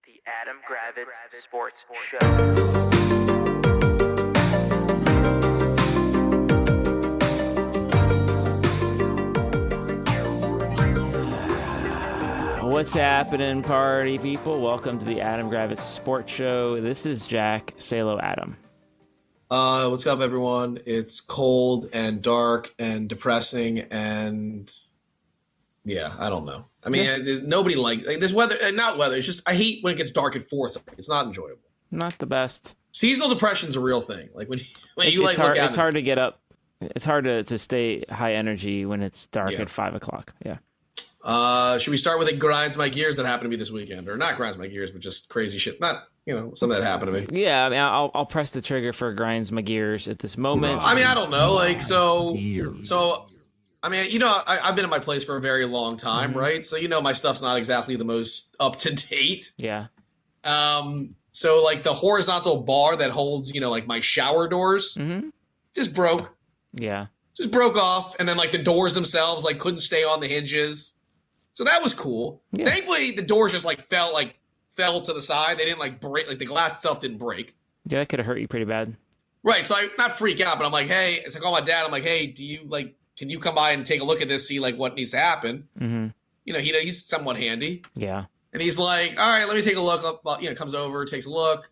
The Adam Gravitz Sports Show. What's happening, party people? Welcome to the Adam Gravitz Sports Show. This is Jack. Say hello, Adam. What's up, everyone? It's cold and dark and depressing and yeah, I don't know. I mean, nobody like this weather. Not weather. It's just I hate when it gets dark at 4:30. It's not enjoyable. Not the best. Seasonal depression's a real thing. Like when you it's like hard, look at it's hard to get up. It's hard to stay high energy when it's dark at 5 o'clock. Yeah. Should we start with it grinds my gears that happened to me this weekend, or not grinds my gears, but just crazy shit? Not something that happened to me. Yeah, I mean, I'll press the trigger for grinds my gears at this moment. I mean, I don't know, like so. I mean, I've been in my place for a very long time, right? So my stuff's not exactly the most up to date. Yeah. So like the horizontal bar that holds, like my shower doors, just broke. Yeah. Just broke off, and then like the doors themselves like couldn't stay on the hinges. So that was cool. Yeah. Thankfully, the doors just like fell to the side. They didn't like break. Like the glass itself didn't break. Yeah, that could have hurt you pretty bad. Right. So I not freak out, but I'm like, hey, I call my dad. I'm like, hey, can you come by and take a look at this, see like what needs to happen? Mm-hmm. He's somewhat handy. Yeah. And he's like, all right, let me take a look. Comes over, takes a look,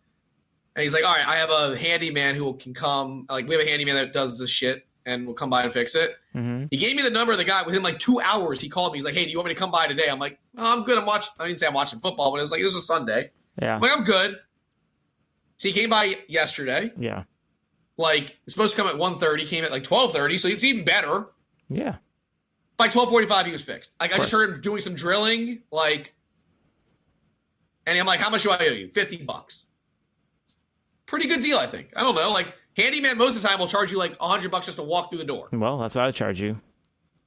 and he's like, all right, I have a handyman who can come. Like we have a handyman that does this shit and will come by and fix it. Mm-hmm. He gave me the number of the guy. Within like 2 hours, he called me. He's like, hey, do you want me to come by today? I'm like, oh, I'm good. I didn't say I'm watching football, but it was like, this was Sunday. Yeah. I'm like, I'm good. So he came by yesterday. Yeah. Like, it's supposed to come at 1:30, came at like 12:30, so it's even better. Yeah. By 12:45, he was fixed. Like, I just heard him doing some drilling, and I'm like, how much do I owe you? $50. Pretty good deal, I think. I don't know, like, handyman most of the time will charge you like $100 just to walk through the door. Well, that's what I would charge you.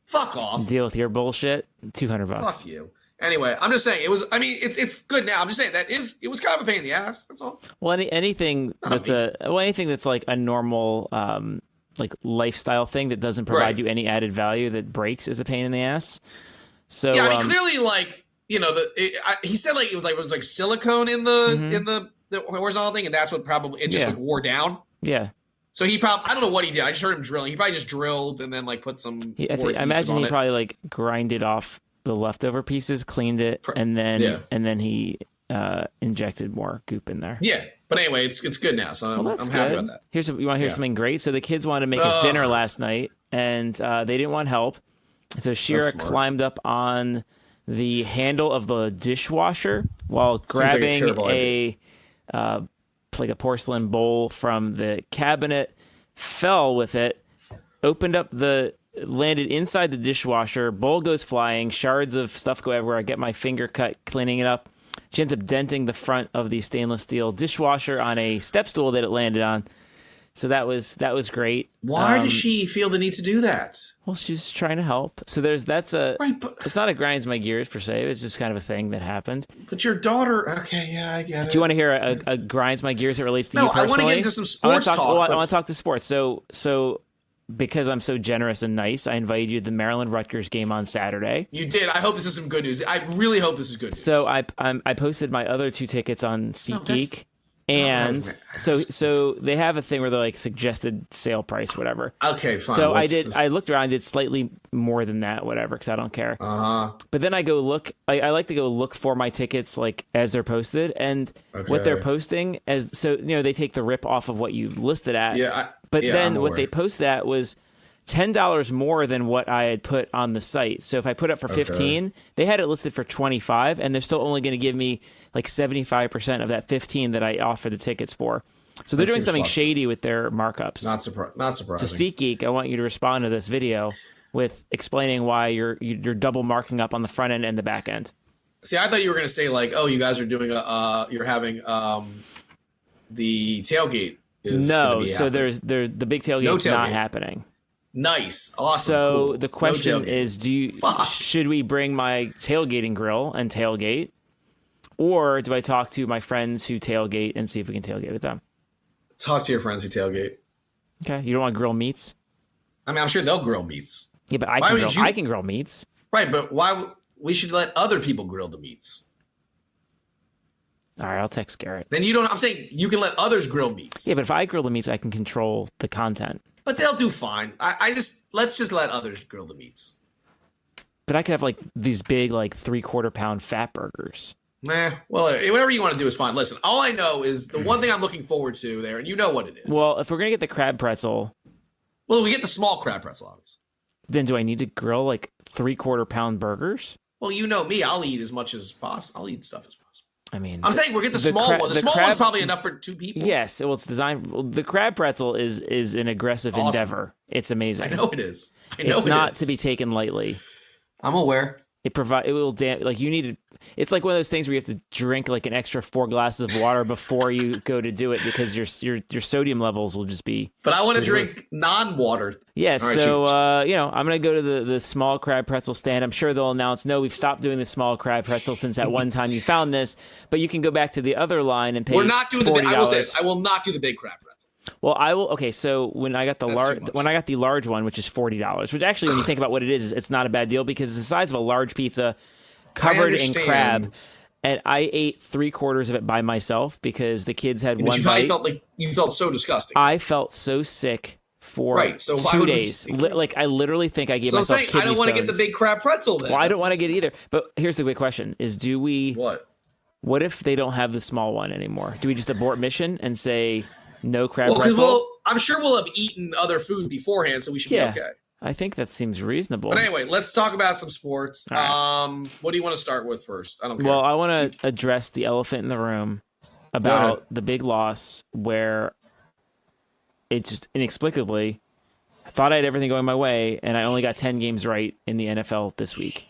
Fuck off. Deal with your bullshit. $200. Fuck you. Anyway, I'm just saying it's good now. I'm just saying it was kind of a pain in the ass. That's all. Well, anything that's like a normal like lifestyle thing that doesn't provide you any added value that breaks is a pain in the ass. So yeah, I mean clearly like he said like it was like silicone in the horizontal thing, and that's what probably it just like wore down. Yeah. So he probably, I don't know what he did. I just heard him drilling. He probably just drilled and then like put some. I imagine he probably like grinded off the leftover pieces, cleaned it, and then he injected more goop in there. Yeah, but anyway, it's good now, so I'm happy about that. You want to hear something great? So the kids wanted to make us dinner last night, and they didn't want help. So Shira climbed up on the handle of the dishwasher while grabbing like a porcelain bowl from the cabinet, fell with it, landed inside the dishwasher, bowl goes flying, shards of stuff go everywhere. I get my finger cut cleaning it up. She ends up denting the front of the stainless steel dishwasher on a step stool that it landed on. So that was great. Why does she feel the need to do that? Well, she's trying to help. So it's not a grinds my gears per se. It's just kind of a thing that happened. But your daughter, okay, yeah, I get it. Do you want to hear a grinds my gears that relates to you personally? No, I want to get into some sports talk. I want to talk to sports. So because I'm so generous and nice, I invited you to the Maryland Rutgers game on Saturday. You did. I hope this is some good news. I really hope this is good news. So I posted my other 2 tickets on SeatGeek. And so they have a thing where they're like suggested sale price, whatever. Okay, fine. So I looked around, did slightly more than that, whatever, because I don't care. But then I go look. I like to go look for my tickets like as they're posted, and what they're posting they take the rip off of what you listed at. Yeah. Then what they posted at was $10 more than what I had put on the site. So if I put up for 15, they had it listed for 25, and they're still only going to give me like 75% of that 15 that I offered the tickets for. So they're doing something shady with their markups. Not surprising. So SeatGeek, I want you to respond to this video with explaining why you're double marking up on the front end and the back end. See, I thought you were going to say like, oh, you guys are doing you're having the tailgate. So there's the big tailgate's not happening. Nice. Awesome. So cool. The question is, should we bring my tailgating grill and tailgate, or do I talk to my friends who tailgate and see if we can tailgate with them? Talk to your friends who tailgate. Okay. You don't want to grill meats? I mean, I'm sure they'll grill meats. Yeah, but I can grill meats. Right, but why we should let other people grill the meats? I All right, I'll text Garrett. Then you don't. I'm saying you can let others grill meats. Yeah, but if I grill the meats, I can control the content. But they'll do fine. Let's just let others grill the meats. But I could have like these big, like 3/4 pound fat burgers. Nah, well, whatever you want to do is fine. Listen, all I know is the one thing I'm looking forward to there, and you know what it is. Well, if we're gonna get the crab pretzel, we get the small crab pretzel, obviously. then do I need to grill like 3/4 pound burgers? Well, you know me, I'll eat as much as possible. I'll eat stuff as possible. I mean, I'm saying we'll get the small one. The small one's probably enough for 2 people. Yes, well, it's designed. Well, the crab pretzel is an aggressive endeavor. It's amazing. I know it is. It's not to be taken lightly. I'm aware. It will like you need to. It's like one of those things where you have to drink like an extra 4 glasses of water before you go to do it because your sodium levels will just be. But I want to drink non-water. Yeah, right, so I'm gonna go to the small crab pretzel stand. I'm sure they'll announce, no, we've stopped doing the small crab pretzel since that one time you found this. But you can go back to the other line and pay. We're not doing $40. I will say this. I will not do the big crab pretzel. Well, I will. Okay, so when I got the large one, which is $40, which actually, when you think about what it is, it's not a bad deal because it's the size of a large pizza, covered in crab, and I ate 3/4 of it by myself because the kids had one bite. You felt so disgusting. I felt so sick for 2 days. Like I literally think I gave myself kidney stones. I don't want to get the big crab pretzel then. Well, I don't want to get either. But here's the big question: is do we? What if they don't have the small one anymore? Do we just abort mission and say? No crab pretzel? I'm sure we'll have eaten other food beforehand, so we should be okay. I think that seems reasonable. But anyway, let's talk about some sports. Right. What do you want to start with first? I don't care. Well, I want to address the elephant in the room about the big loss where it just inexplicably, I thought I had everything going my way, and I only got 10 games right in the NFL this week.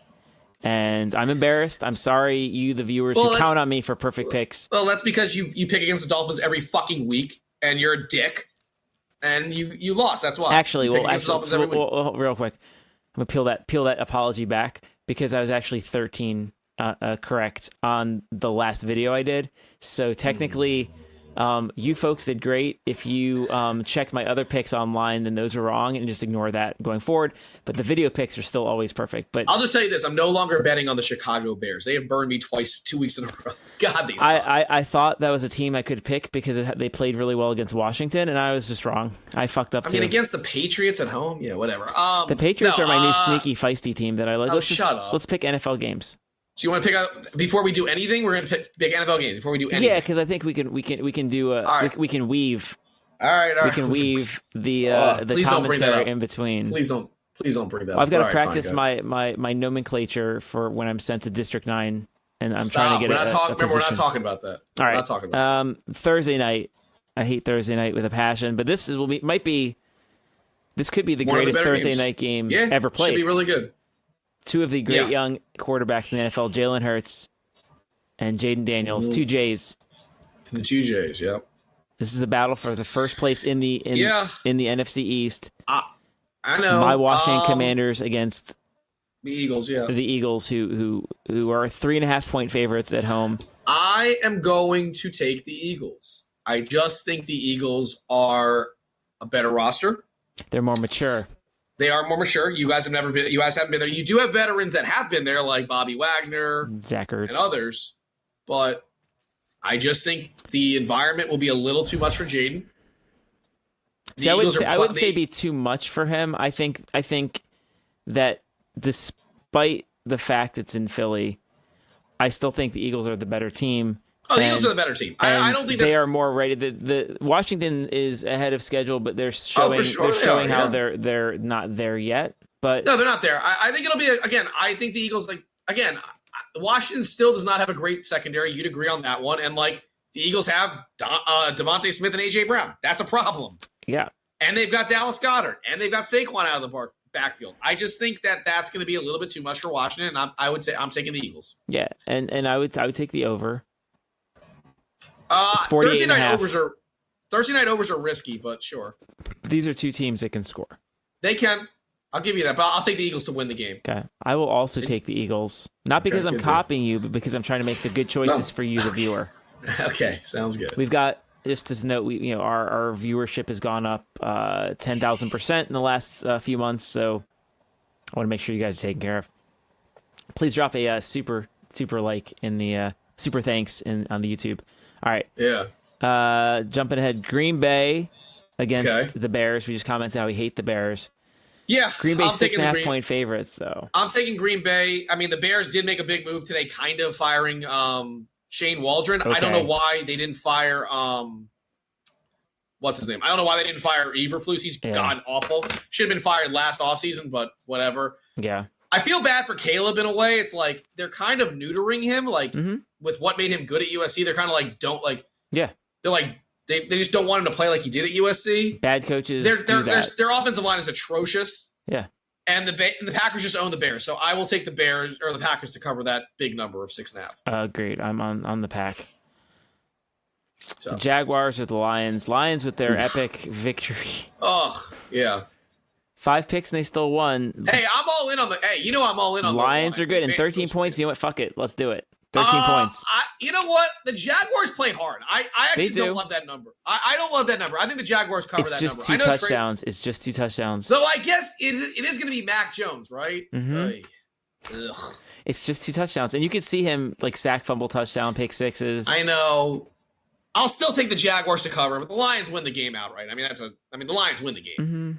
And I'm embarrassed. I'm sorry, you, the viewers, who count on me for perfect picks. Well, that's because you pick against the Dolphins every fucking week. And you're a dick, and you lost. That's why. Actually, real quick, I'm gonna peel that apology back because I was actually 13 correct on the last video I did. So technically, you folks did great. If you checked my other picks online, then those were wrong, and just ignore that going forward. But the video picks are still always perfect. But I'll just tell you this: I'm no longer betting on the Chicago Bears. They have burned me twice, 2 weeks in a row. God, they suck. I thought that was a team I could pick because they played really well against Washington, and I was just wrong. I fucked up. I mean, against the Patriots at home, yeah, whatever. The Patriots are my new sneaky feisty team that I like. Shut up. Let's pick NFL games. So you want to pick out before we do anything? We're going to pick NFL games before we do anything. Yeah, because I think we can do we can weave. All right. We can weave the commentary in between. Please don't bring that up. I've got to practice my nomenclature for when I'm sent to District 9, and I'm trying to get Remember, we're not talking about that. All right. We're not talking about that. Thursday night. I hate Thursday night with a passion, but this could be the greatest Thursday night game ever played. Should be really good. Two of the great young quarterbacks in the NFL, Jalen Hurts and Jaden Daniels, 2 J's. The 2 J's, yep. This is a battle for the first place in the NFC East. I know. My Washington Commanders against the Eagles, yeah. The Eagles, who are 3.5-point favorites at home. I am going to take the Eagles. I just think the Eagles are a better roster. They're more mature. They are more mature. You guys haven't been there. You do have veterans that have been there, like Bobby Wagner, Zach Ertz, and others. But I just think the environment will be a little too much for Jaden. I wouldn't say be too much for him. I think that despite the fact it's in Philly, I still think the Eagles are the better team. Oh, the Eagles are the better team. I don't think they are more ready. The Washington is ahead of schedule, but they're showing how they're not there yet. But no, they're not there. I think it'll be again. I think the Eagles Washington still does not have a great secondary. You'd agree on that one. And the Eagles have Devontae Smith and AJ Brown. That's a problem. Yeah, and they've got Dallas Goedert and they've got Saquon out of the backfield. I just think that's going to be a little bit too much for Washington. And I would say I'm taking the Eagles. Yeah, and I would take the over. Thursday night overs are risky, but sure. These are two teams that can score. They can. I'll give you that, but I'll take the Eagles to win the game. Okay. I will also take the Eagles, not because I'm copying you, but because I'm trying to make the good choices for you, the viewer. Okay, sounds good. We've got, just as a note, our viewership has gone up 10,000% in the last few months, so I want to make sure you guys are taken care of. Please drop a super like in the Super thanks on the YouTube. All right. Yeah. Jumping ahead, Green Bay against the Bears. We just commented how we hate the Bears. Yeah. Green Bay 6.5 point favorites, though. I'm taking Green Bay. I mean, the Bears did make a big move today, kind of firing Shane Waldron. Okay. I don't know why they didn't fire what's his name? I don't know why they didn't fire Eberflus. He's god awful. Should have been fired last offseason, but whatever. Yeah. I feel bad for Caleb in a way. It's like they're kind of neutering him, like with what made him good at USC. They're kind of like they're like they just don't want him to play like he did at USC. Bad coaches. Their offensive line is atrocious. Yeah. And the Packers just own the Bears, so I will take the Bears or the Packers to cover that big number of 6.5. Great. I'm on the Pack. So. The Jaguars or the Lions. Lions with their epic victory. Oh, yeah. 5 picks and they still won. Hey, I'm all in on the. Hey, you know I'm all in on the Lions are good. And 13 points. You know what? Fuck it. Let's do it. 13 points. You know what? The Jaguars play hard. I actually don't love that number. I don't love that number. I think the Jaguars cover that number. It's just 2 touchdowns. It's just 2 touchdowns. So I guess it is going to be Mac Jones, right? Mm-hmm. It's just 2 touchdowns. And you could see him like sack, fumble, touchdown, pick sixes. I know. I'll still take the Jaguars to cover, but the Lions win the game outright. I mean, the Lions win the game. Mm-hmm.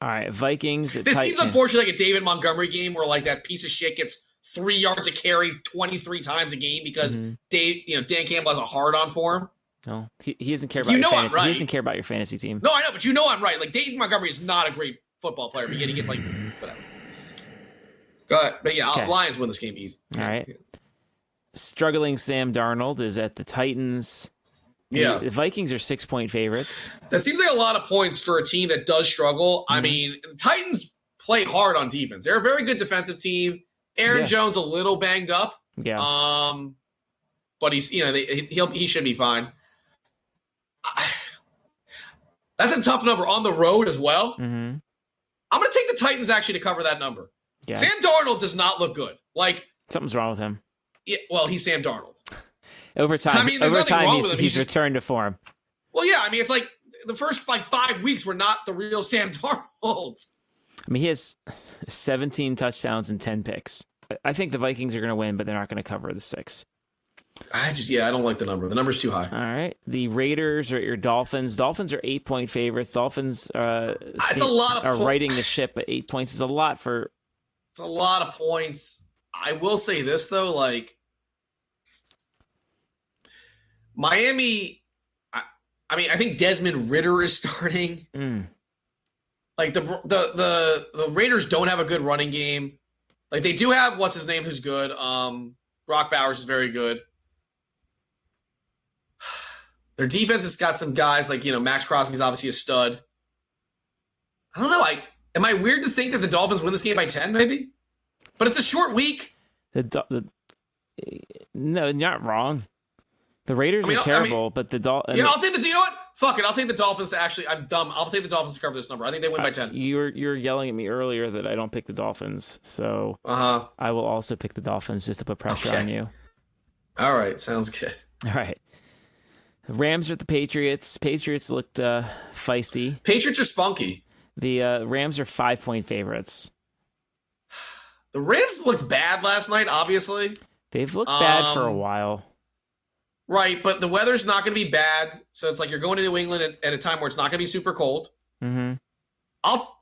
All right, Vikings. This seems unfortunately like a David Montgomery game where like that piece of shit gets 3 yards a carry 23 times a game because Dan Campbell has a hard on for him. No, he doesn't care about your fantasy. Right. He doesn't care about your fantasy team. No, I know, but you know I'm right. Like David Montgomery is not a great football player, but yet he gets like whatever. Go ahead, but yeah, Lions win this game easy. All right. Struggling Sam Darnold is at the Titans. Yeah. The Vikings are 6-point favorites. That seems like a lot of points for a team that does struggle. I mean, the Titans play hard on defense. They're a very good defensive team. Aaron Jones a little banged up. Yeah. But he's he should be fine. That's a tough number on the road as well. Mm-hmm. I'm going to take the Titans actually to cover that number. Yeah. Sam Darnold does not look good. Like something's wrong with him. Yeah, well, he's Sam Darnold. Over time, he's returned to form. Well, yeah, I mean, it's like the first 5 weeks were not the real Sam Darnold. I mean, he has 17 touchdowns and 10 picks. I think the Vikings are going to win, but they're not going to cover the 6. I don't like the number. The number's too high. All right. The Raiders are at your Dolphins. Dolphins are 8-point favorites. Dolphins are riding the ship, but 8 points is a lot for. It's a lot of points. I will say this, though, like, Miami, I think Desmond Ridder is starting. Like the Raiders don't have a good running game. Like they do have what's his name who's good. Brock Bowers is very good. Their defense has got some guys like Max Crosby's obviously a stud. I don't know. Am I weird to think that the Dolphins win this game by 10? Maybe, but it's a short week. No, you're not wrong. The Raiders are terrible, but the Dolphins. Yeah, I'll take the. You know what? Fuck it. I'll take the Dolphins to actually. I'm dumb. I'll take the Dolphins to cover this number. I think they win by 10. You're yelling at me earlier that I don't pick the Dolphins, so I will also pick the Dolphins just to put pressure on you. All right, sounds good. All right. The Rams are at the Patriots. Patriots looked feisty. Patriots are spunky. The Rams are 5-point favorites. The Rams looked bad last night. Obviously, they've looked bad for a while. Right, but the weather's not going to be bad, so it's like you're going to New England at a time where it's not going to be super cold. Mm-hmm. I'll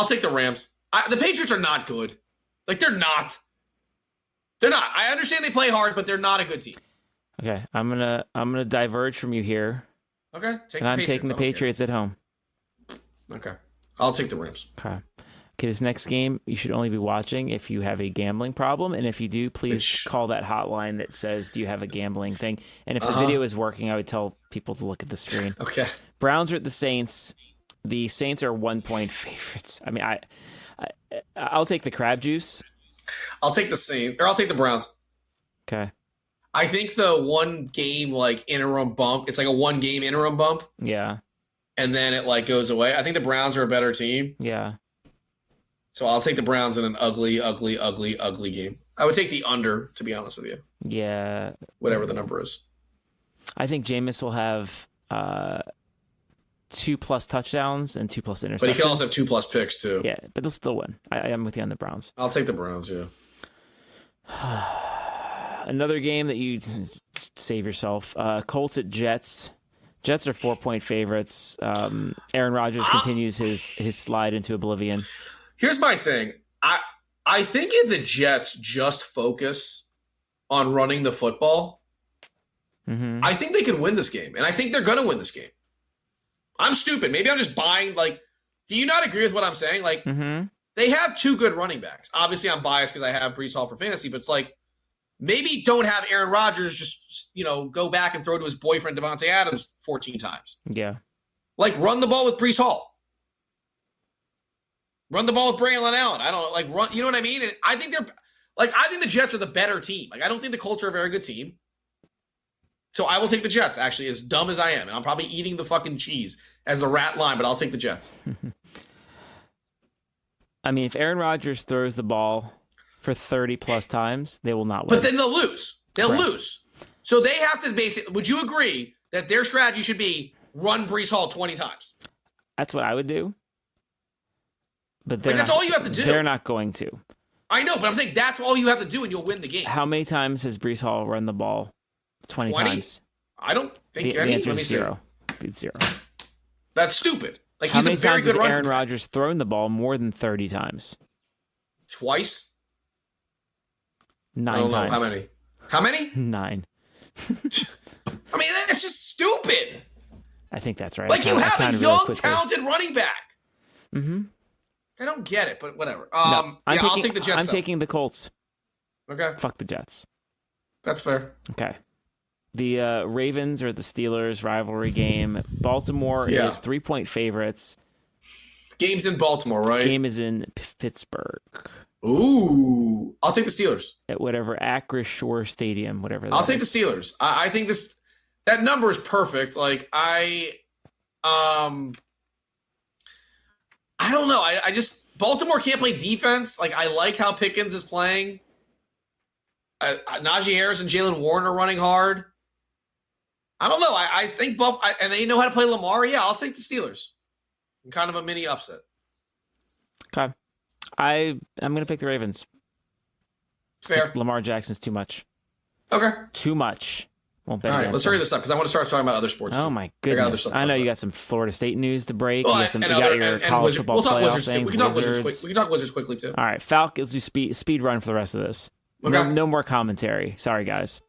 take the Rams. The Patriots are not good. Like they're not. They're not. I understand they play hard, but they're not a good team. Okay, I'm gonna diverge from you here. Okay, I'm taking the Patriots at home. Okay, I'll take the Rams. Okay, this next game, you should only be watching if you have a gambling problem. And if you do, please call that hotline that says, do you have a gambling thing? And if the video is working, I would tell people to look at the screen. Okay. Browns are at the Saints. The Saints are 1-point favorites. I mean, I'll take the crab juice. I'll take the Saints, or I'll take the Browns. Okay. I think the 1 game, like, interim bump, it's like a 1 game interim bump. Yeah. And then it, like, goes away. I think the Browns are a better team. Yeah. So I'll take the Browns in an ugly, ugly, ugly, ugly game. I would take the under, to be honest with you. Yeah. Whatever the number is. I think Jameis will have 2+ touchdowns and 2+ interceptions. But he can also have 2+ picks, too. Yeah, but they'll still win. I am with you on the Browns. I'll take the Browns, yeah. Another game that you save yourself. Colts at Jets. Jets are 4-point favorites. Aaron Rodgers continues his slide into oblivion. Here's my thing. I think if the Jets just focus on running the football, I think they can win this game. And I think they're going to win this game. I'm stupid. Maybe I'm just buying, like, do you not agree with what I'm saying? Like, they have two good running backs. Obviously, I'm biased because I have Breece Hall for fantasy, but it's like, maybe don't have Aaron Rodgers just, go back and throw to his boyfriend Devontae Adams 14 times. Yeah. Like, run the ball with Breece Hall. Run the ball with Braylon Allen. I don't know, like, run, you know what I mean? And I think the Jets are the better team. Like, I don't think the Colts are a very good team. So I will take the Jets, actually, as dumb as I am. And I'm probably eating the fucking cheese as a rat line, but I'll take the Jets. I mean, if Aaron Rodgers throws the ball for 30-plus times, they will not win. But then they'll lose. They'll lose. So they have to basically – would you agree that their strategy should be run Breece Hall 20 times? That's what I would do. But that's all you have to do. They're not going to. I know, but I'm saying that's all you have to do and you'll win the game. How many times has Breece Hall run the ball? 20 times. I don't think the answer is 0. It's 0. That's stupid. Like, how he's many a very times good has runner. Aaron Rodgers thrown the ball more than 30 times? Twice? 9 I don't times. know. How many? 9. I mean, that's just stupid. I think that's right. Like, you have a young, talented running back. I don't get it, but whatever. I'll take the Jets. I'm taking the Colts. Okay. Fuck the Jets. That's fair. Okay. The Ravens or the Steelers rivalry game. Baltimore is 3-point favorites. Game's in Baltimore, right? Game is in Pittsburgh. Ooh. I'll take the Steelers. At whatever Acrisure Stadium, whatever that I'll take the Steelers. I think that number is perfect. Like, I don't know. I just Baltimore can't play defense. Like, I like how Pickens is playing. Najee Harris and Jalen Warren are running hard. I don't know. I think and they know how to play Lamar. Yeah, I'll take the Steelers. Kind of a mini upset. Okay. I'm going to pick the Ravens. Fair. Lamar Jackson's too much. Okay. Too much. Won't bet All right, against let's him. hurry this up because I want to start talking about other sports. Oh, too. my goodness. I know you got some Florida State news to break. You got your college football we'll talk playoff Wizards. things. We can talk Wizards quick. We can talk Wizards quickly, too. All right, Falcons do speed run for the rest of this. Okay. No more commentary. Sorry, guys.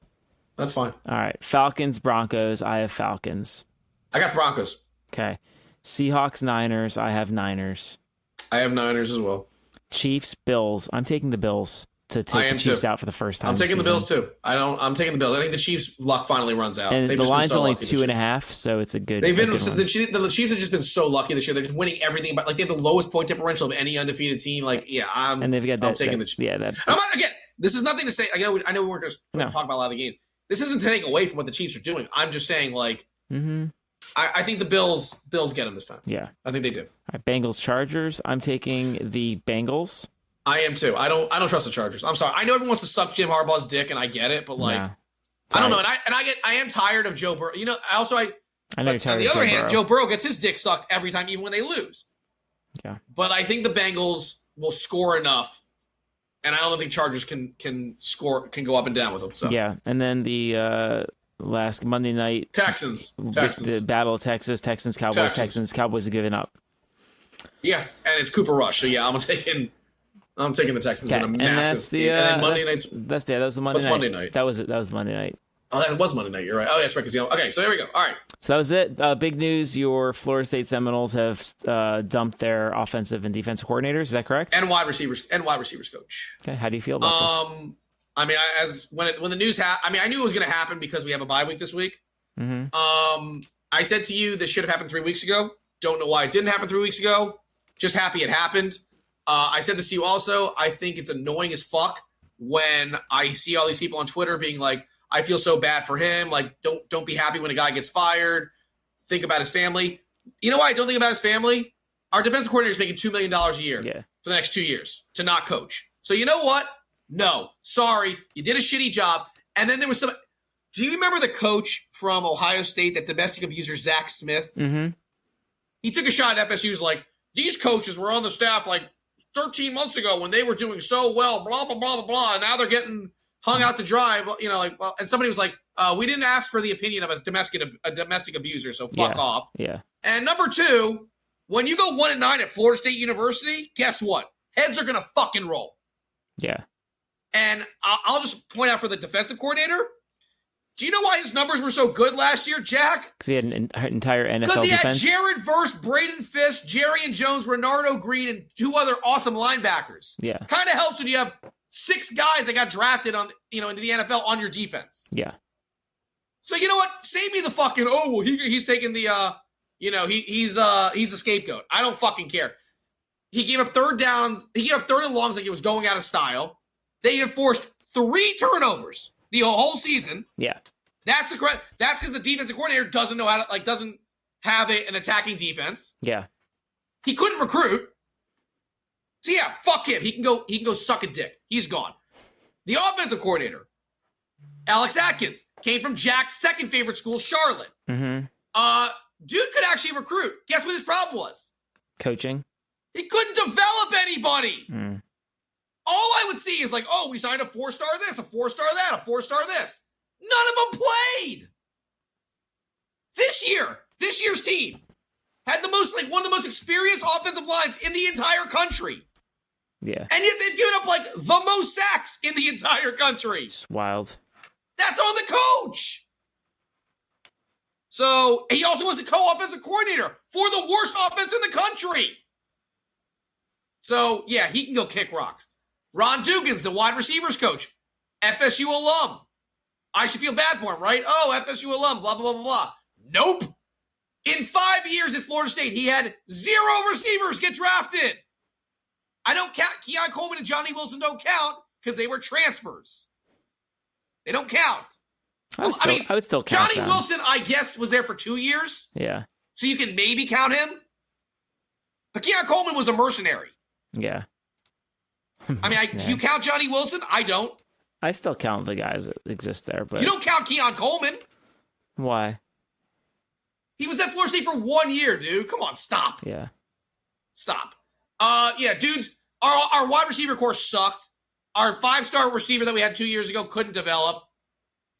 That's fine. All right, Falcons, Broncos. I have Falcons. I got Broncos. Okay. Seahawks, Niners. I have Niners. I have Niners as well. Chiefs, Bills. I'm taking the Bills to take the Chiefs out for the first time. I'm taking the Bills too. I'm taking the Bills. I think the Chiefs' luck finally runs out. And the line's only 2.5, so it's a good. The Chiefs have just been so lucky this year. They're just winning everything, but like they have the lowest point differential of any undefeated team. Like, and they've got I'm taking the Chiefs. Yeah, again, this is nothing to say. I know we weren't going to talk about a lot of the games. This isn't to take away from what the Chiefs are doing. I'm just saying, like, I think the Bills get them this time. Yeah, I think they do. All right, Bengals, Chargers. I'm taking the Bengals. I am too. I don't trust the Chargers. I'm sorry. I know everyone wants to suck Jim Harbaugh's dick, and I get it, but like, I don't know. And I am tired of Joe Burrow. You know, I know you're tired. On the other hand, Joe Burrow gets his dick sucked every time, even when they lose. Yeah. But I think the Bengals will score enough, and I don't think Chargers can go up and down with them. So yeah, and then the last Monday night Texans, the Battle of Texas, Texans, Cowboys are giving up. Yeah, and it's Cooper Rush. So yeah, I'm taking the Texans in a massive. And then Monday night. That was the Monday night. Monday night? That was it. That was the Monday night. Oh, that was Monday night. You're right. Oh, that's right. Okay, so there we go. All right. So that was it. Big news. Your Florida State Seminoles have dumped their offensive and defensive coordinators. Is that correct? And wide receivers coach. Okay. How do you feel about this? I mean, when the news happened, I knew it was going to happen because we have a bye week this week. I said to you, this should have happened 3 weeks ago. Don't know why it didn't happen 3 weeks ago. Just happy it happened. I said this to you also. I think it's annoying as fuck when I see all these people on Twitter being like, I feel so bad for him. Like, don't be happy when a guy gets fired. Think about his family. You know why I don't think about his family? Our defensive coordinator is making $2 million a year for the next 2 years to not coach. So you know what? No. Sorry. You did a shitty job. And then there was some – do you remember the coach from Ohio State, that domestic abuser, Zach Smith? Mm-hmm. He took a shot at FSU. He was like, these coaches were on the staff like 13 months ago when they were doing so well, blah, blah, blah, blah, blah. And now they're getting hung out to dry. And somebody was like, we didn't ask for the opinion of a domestic abuser, so fuck off. Yeah. And number two, when you go 1-9 at Florida State University, guess what? Heads are gonna fucking roll. Yeah. And I'll just point out for the defensive coordinator. Do you know why his numbers were so good last year, Jack? Because he had an entire NFL defense. Because he had Jared Verse, Braden Fisk, Jerry and Jones, Renardo Green, and 2 other awesome linebackers. Yeah. Kind of helps when you have 6 guys that got drafted into the NFL on your defense. Yeah. So you know what? Save me the fucking he's taking the he's the scapegoat. I don't fucking care. He gave up third downs. He gave up third and longs like it was going out of style. They enforced 3 turnovers the whole season. Yeah. That's because the defensive coordinator doesn't know how to doesn't have an attacking defense. Yeah. He couldn't recruit. So yeah, fuck him. He can go suck a dick. He's gone. The offensive coordinator, Alex Atkins, came from Jack's second favorite school, Charlotte. Mm-hmm. Dude could actually recruit. Guess what his problem was? Coaching. He couldn't develop anybody. Mm. All I would see is we signed a 4-star this, a 4-star that, a 4-star this. None of them played. This year's team had one of the most experienced offensive lines in the entire country. Yeah. And yet they've given up the most sacks in the entire country. It's wild. That's on the coach. So he also was the co-offensive coordinator for the worst offense in the country. So yeah, he can go kick rocks. Ron Dugan's the wide receivers coach, FSU alum. I should feel bad for him, right? Oh, FSU alum, blah, blah, blah, blah, blah. Nope. In 5 years at Florida State, he had 0 receivers get drafted. I don't count. Keon Coleman and Johnny Wilson don't count because they were transfers. They don't count. I would still count Johnny them. Wilson, I guess, was there for 2 years. Yeah. So you can maybe count him. But Keon Coleman was a mercenary. Yeah. Do you count Johnny Wilson? I don't. I still count the guys that exist there, but You don't count Keon Coleman. why? He was at Florida State for 1 year, dude. Come on, stop. Yeah. Stop. Dudes, our wide receiver course sucked. Our 5-star receiver that we had 2 years ago couldn't develop.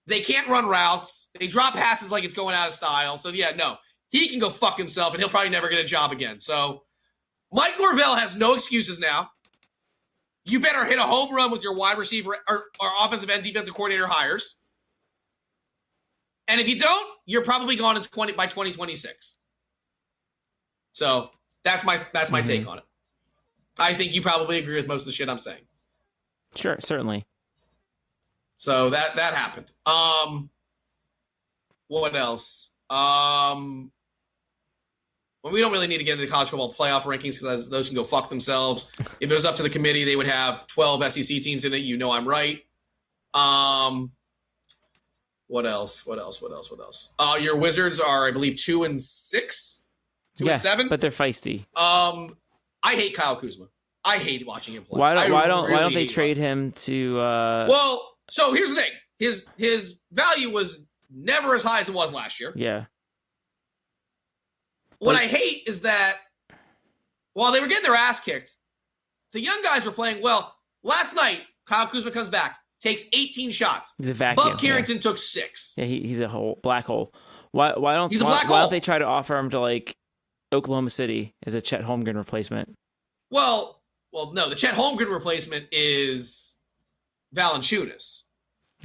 They can't run routes. They drop passes like it's going out of style. So, yeah, no. He can go fuck himself, and he'll probably never get a job again. So, Mike Norvell has no excuses now. You better hit a home run with your wide receiver or offensive and defensive coordinator hires. And if you don't, you're probably gone by 2026. So that's my take on it. I think you probably agree with most of the shit I'm saying. Sure, certainly. So that happened. What else? Well, we don't really need to get into the college football playoff rankings because those can go fuck themselves. If it was up to the committee, they would have 12 SEC teams in it. You know I'm right. What else? Your Wizards are, I believe, 2-6, 2-7. But they're feisty. I hate Kyle Kuzma. I hate watching him play. Why don't they trade him to? Well, so here's the thing. His value was never as high as it was last year. Yeah. What I hate is that while they were getting their ass kicked, the young guys were playing well. Last night, Kyle Kuzma comes back, takes 18 shots. He's a vacuum. Buck Carrington took 6. Yeah, he's a black hole. Why don't they try to offer him to Oklahoma City as a Chet Holmgren replacement? Well, no. The Chet Holmgren replacement is Valanciunas.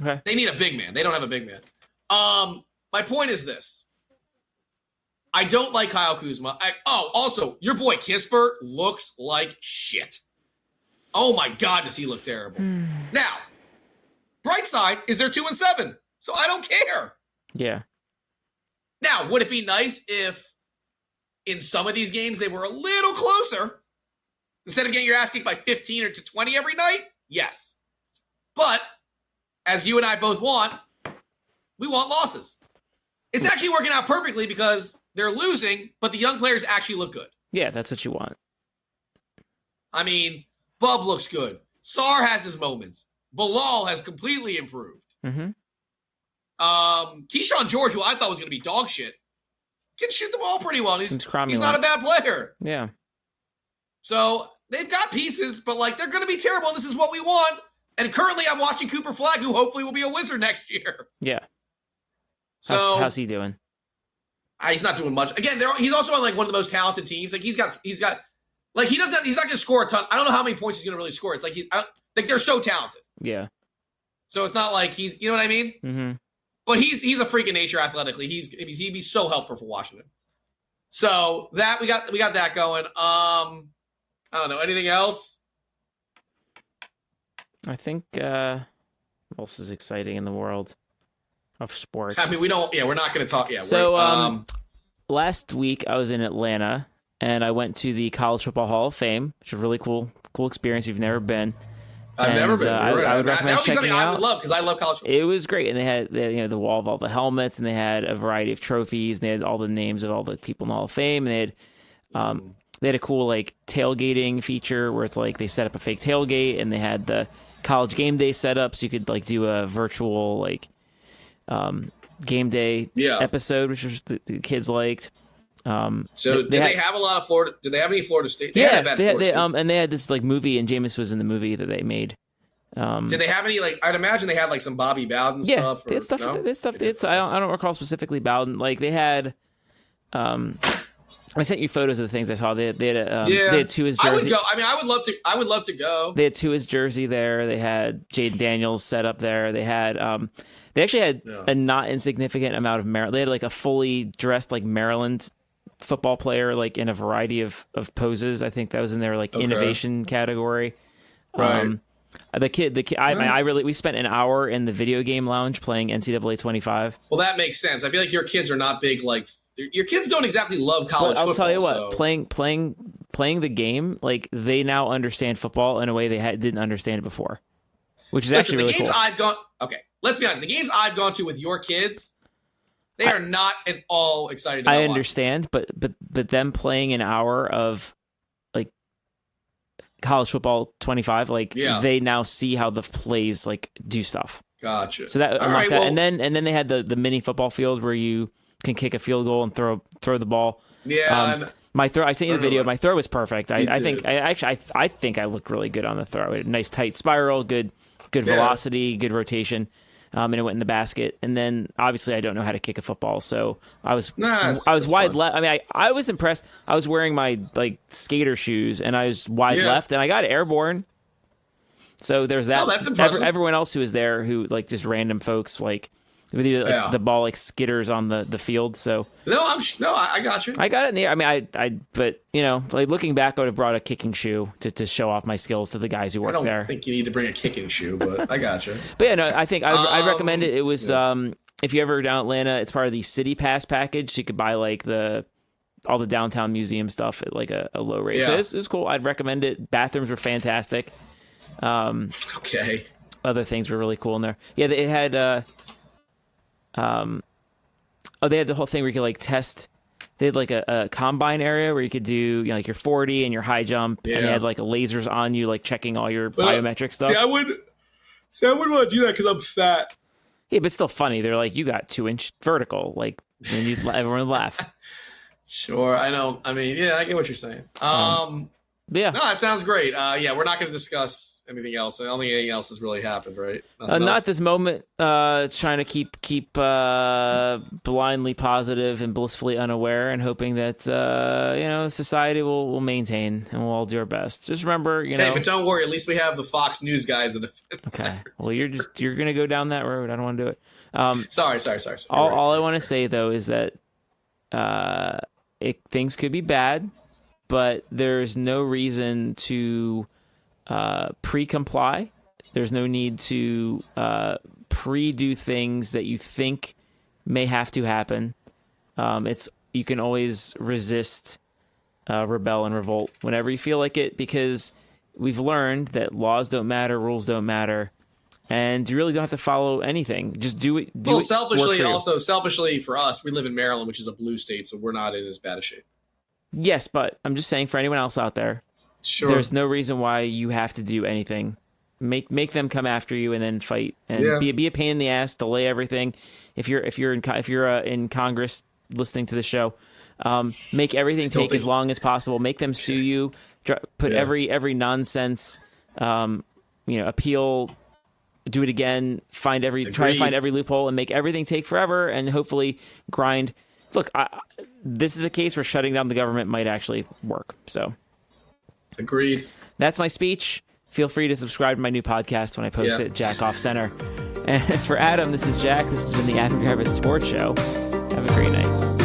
Okay. They need a big man. They don't have a big man. My point is this. I don't like Kyle Kuzma. Also, your boy Kispert looks like shit. Oh my God, does he look terrible. Now, bright side is they're 2-7, so I don't care. Yeah. Now, would it be nice if in some of these games they were a little closer? Instead of getting your ass kicked by 15 or to 20 every night? Yes. But, as you and I both want, we want losses. It's actually working out perfectly because they're losing, but the young players actually look good. Yeah, that's what you want. I mean, Bub looks good. Sarr has his moments. Bilal has completely improved. Mm-hmm. Keyshawn George, who I thought was going to be dog shit, can shoot the ball pretty well. He's not a bad player. Yeah. So they've got pieces, but they're going to be terrible, and this is what we want. And currently, I'm watching Cooper Flagg, who hopefully will be a Wizard next year. Yeah. So how's he doing? He's not doing much. Again, he's also on like one of the most talented teams. Like he's got like he's not going to score a ton. I don't know how many points he's going to really score. It's like they're so talented. Yeah. So it's not like you know what I mean? Mm-hmm. But he's a freak of nature athletically. He'd be so helpful for Washington. So that we got that going. I don't know, anything else? I think what else is exciting in the world of sports? I mean, we're not going to talk. Yeah. So last week I was in Atlanta and I went to the College Football Hall of Fame, which is a really cool experience if you've never been. I've never been. I would recommend checking out. I would love because I love college football. It was great, and they had the wall of all the helmets, and they had a variety of trophies, and they had all the names of all the people in the Hall of Fame, and they had a cool like tailgating feature where it's like they set up a fake tailgate, and they had the college game day set up, so you could like do a virtual like game day episode, which was the kids liked. So did they have a lot of Florida? Did they have any Florida State? They had and they had this like movie, and Jameis was in the movie that they made. Did they have any like? I'd imagine they had like some Bobby Bowden stuff. Yeah, stuff. No? They stuff. I don't recall specifically Bowden. Like they had. I sent you photos of the things I saw. They had they had Tua's jersey. I would go. I mean, I would love to go. They had Tua's jersey there. They had Jaden Daniels set up there. They had they actually had a not insignificant amount of Maryland. They had like a fully dressed like Maryland football player like in a variety of poses. I think that was in their like innovation category. Right. The kid. We spent an hour in the video game lounge playing NCAA 25. Well, that makes sense. I feel like your kids are not big like your kids don't exactly love college football. I'll tell you what, playing the game, like they now understand football in a way they didn't understand it before, which is actually really cool. Let's be honest. The games I've gone to with your kids, they are not at all excited about. I understand, but them playing an hour of like college football 25, like they now see how the plays like do stuff. Gotcha. So that unlocked that, and then they had the mini football field where you can kick a field goal and throw the ball. Yeah. My throw. I sent you the video. My throw was perfect. I think I looked really good on the throw. A nice tight spiral, good velocity, good rotation. And it went in the basket. And then obviously I don't know how to kick a football, so I was wide left. I mean, I was impressed. I was wearing my like skater shoes and I was wide left, and I got airborne. So there's that. Oh, that's impressive. Everyone else who was there, who like just random folks, like the ball like skitters on the field. So I got you. I got it in the air. I mean, but you know, like looking back, I would have brought a kicking shoe to show off my skills to the guys who work there. I don't think you need to bring a kicking shoe, but I got you. But yeah, no, I think I recommend it. It was if you ever down Atlanta, it's part of the City Pass package, so you could buy like all the downtown museum stuff at like a low rate. So it was cool. I'd recommend it. Bathrooms were fantastic. Okay. Other things were really cool in there. Yeah, it had they had the whole thing where you could like test. They had like a combine area where you could do like your 40 and your high jump, and they had like lasers on you, like checking all your biometric stuff. I wouldn't want to do that because I'm fat. Yeah, but it's still funny. They're like, you got 2-inch vertical, like, and everyone would laugh. Sure, I know. I mean, yeah, I get what you're saying. Yeah. No, that sounds great. We're not going to discuss anything else. I don't think anything else has really happened, right? Not at this moment. Trying to keep blindly positive and blissfully unaware, and hoping that society will maintain, and we'll all do our best. Just remember, but don't worry. At least we have the Fox News guys that have. Okay. Well, you're gonna go down that road. I don't want to do it. Sorry. All I want to say though is that things could be bad, but there's no reason to pre-comply. There's no need to pre-do things that you think may have to happen. You can always resist, rebel, and revolt whenever you feel like it, because we've learned that laws don't matter, rules don't matter, and you really don't have to follow anything. Just do it. Selfishly for us, we live in Maryland, which is a blue state, so we're not in as bad a shape. Yes, but I'm just saying for anyone else out there, sure, there's no reason why you have to do anything. Make them come after you and then fight, and be a pain in the ass, delay everything. If you're in Congress listening to the show, make everything take as long as possible. Make them sue you. Put every nonsense appeal do it again, try to find every loophole and make everything take forever and hopefully grind. Look, this is a case where shutting down the government might actually work. So, agreed. That's my speech. Feel free to subscribe to my new podcast when I post it, Jack Off Center. And for Adam, this is Jack. This has been the Adam Gravis Sports Show. Have a great night.